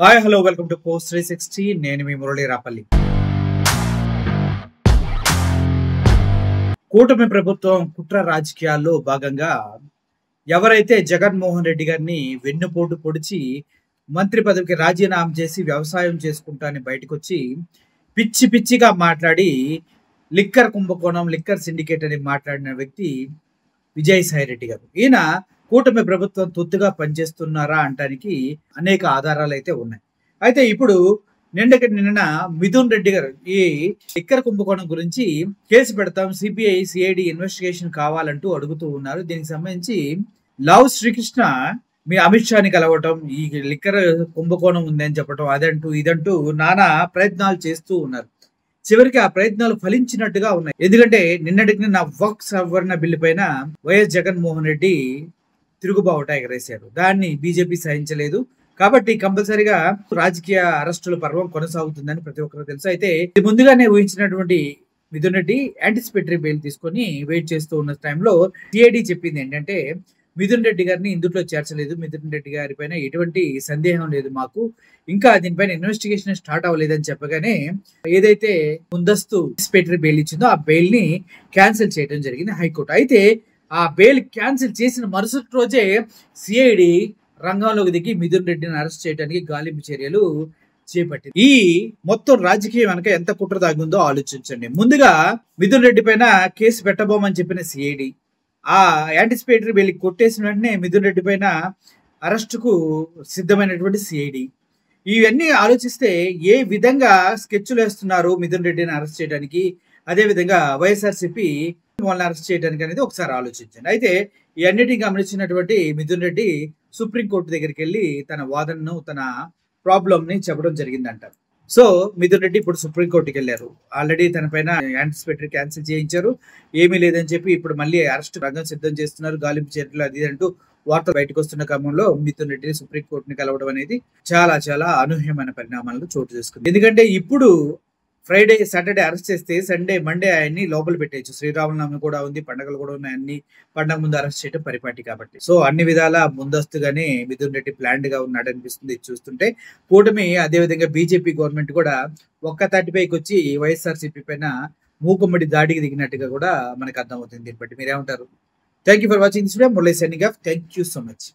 Hi hello welcome to post 360. నేను మీ మురళీ రాపల్లి. కూటమి ప్రభుత్వం కుట్ర రాజకీయాల్లో భాగంగా ఎవరైతే జగన్మోహన్ రెడ్డి గారిని వెన్నుపోటు పొడిచి మంత్రి పదవికి రాజీనామా చేసి వ్యవసాయం చేసుకుంటా అని బయటకు వచ్చి పిచ్చి పిచ్చిగా మాట్లాడి లిక్కర్ కుంభకోణం లిక్కర్ సిండికేట్ అని మాట్లాడిన వ్యక్తి విజయసాయి రెడ్డి గారు. ఈయన కూటమి ప్రభుత్వం తొత్తుగా పనిచేస్తున్నారా అంటానికి అనేక ఆధారాలు అయితే ఉన్నాయి. అయితే ఇప్పుడు నిన్న మిథున్ రెడ్డి గారు ఈ లిక్కర్ కుంభకోణం గురించి కేసు పెడతాం, సిబిఐ సిఐడి ఇన్వెస్టిగేషన్ కావాలంటూ అడుగుతూ ఉన్నారు. దీనికి సంబంధించి లావు శ్రీకృష్ణ మీ అమిత్ షాని కలవటం, ఈ లిక్కర్ కుంభకోణం ఉందని చెప్పటం, అదంటూ ఇదంటూ నానా ప్రయత్నాలు చేస్తూ ఉన్నారు. చివరికి ఆ ప్రయత్నాలు ఫలించినట్టుగా ఉన్నాయి. ఎందుకంటే నిన్నటికి నా వక్ఫ్ సవరణ బిల్లు పైన వైఎస్ జగన్మోహన్ రెడ్డి తిరుగుబావుట ఎగరేశారు. దాన్ని బీజేపీ సహించలేదు. కాబట్టి కంపల్సరిగా రాజకీయ అరెస్టుల పర్వం కొనసాగుతుందని ప్రతి ఒక్కరు తెలుసు. అయితే ఇది ముందుగానే ఊహించినటువంటి మిథున్ రెడ్డి యాంటిసిపేటరీ బెయిల్ తీసుకొని వెయిట్ చేస్తూ ఉన్న టైంలో సిఐడి చెప్పింది ఏంటంటే మిథున్ రెడ్డి గారిని ఇందులో చేర్చలేదు, మిథున్ రెడ్డి గారి పైన ఎటువంటి సందేహం లేదు మాకు, ఇంకా దీనిపైన ఇన్వెస్టిగేషన్ స్టార్ట్ అవ్వలేదని చెప్పగానే ఏదైతే ముందస్తు యాంటిసిపేటరీ బెయిల్ ఇచ్చిందో ఆ బెయిల్ ని క్యాన్సిల్ చేయడం జరిగింది హైకోర్టు. అయితే ఆ బెయిల్ క్యాన్సిల్ చేసిన మరుసటి రోజే సిఐడి రంగంలోకి దిగి మిథున్ రెడ్డిని అరెస్ట్ చేయడానికి గాలింపు చర్యలు చేపట్టింది. ఈ మొత్తం రాజకీయం వెనక ఎంత కుట్ర దాగుందో ఆలోచించండి. ముందుగా మిథున్ రెడ్డి పైన కేసు పెట్టబోమని చెప్పిన సిఐడి ఆ యాంటిసిపేటరీ బెయిల్ కొట్టేసిన వెంటనే మిథున్ రెడ్డి పైన అరెస్టుకు సిద్ధమైనటువంటి సిఐడి. ఇవన్నీ ఆలోచిస్తే ఏ విధంగా స్కెచ్లు వేస్తున్నారు మిథున్ రెడ్డిని అరెస్ట్ చేయడానికి, అదే విధంగా వైఎస్ఆర్సీపీ వాళ్ళని అరెస్ట్ చేయడానికి అనేది ఒకసారి ఆలోచించండి. అయితే ఈ అన్నిటిని గమనించినటువంటి మిథున్ రెడ్డి సుప్రీంకోర్టు దగ్గరికి వెళ్ళి తన వాదనను, తన ప్రాబ్లమ్ ని చెప్పడం జరిగిందంట. సో మిథున్ రెడ్డి ఇప్పుడు సుప్రీంకోర్టుకి వెళ్ళారు. ఆల్రెడీ తన పైన యాంటిసిపేటరీ క్యాన్సిల్ చేయించారు, ఏమీ లేదని చెప్పి ఇప్పుడు మళ్ళీ అరెస్ట్ రంగం సిద్ధం చేస్తున్నారు, గాలింపు చర్యలు అది అంటూ వార్త బయటకు వస్తున్న క్రమంలో మిథున్ రెడ్డిని సుప్రీంకోర్టుని కలవడం అనేది చాలా చాలా అనూహ్యమైన పరిణామాలను చోటు చేసుకుంది. ఎందుకంటే ఇప్పుడు ఫ్రైడే సాటర్డే అరెస్ట్ చేస్తే సండే మండే ఆయన్ని లోపల పెట్టేయచ్చు. శ్రీరామనవమి కూడా ఉంది, పండుగలు కూడా ఉన్నాయి, అన్ని పండుగ ముందు అరెస్ట్ చేయడం పరిపాటి కాబట్టి. సో అన్ని విధాల ముందస్తుగానే మిథున్ రెడ్డి ప్లాన్డ్ గా ఉన్నాడు అనిపిస్తుంది చూస్తుంటే. కూటమి అదేవిధంగా బీజేపీ గవర్నమెంట్ కూడా ఒక్క తాటిపైకి వచ్చి వైఎస్ఆర్సీపీ పైన మూకుమ్మడి దాడికి దిగినట్టుగా కూడా మనకు అర్థమవుతుంది. దీన్ని బట్టి మీరేమంటారు? Thank you for watching this video. Murali signing off. Thank you so much.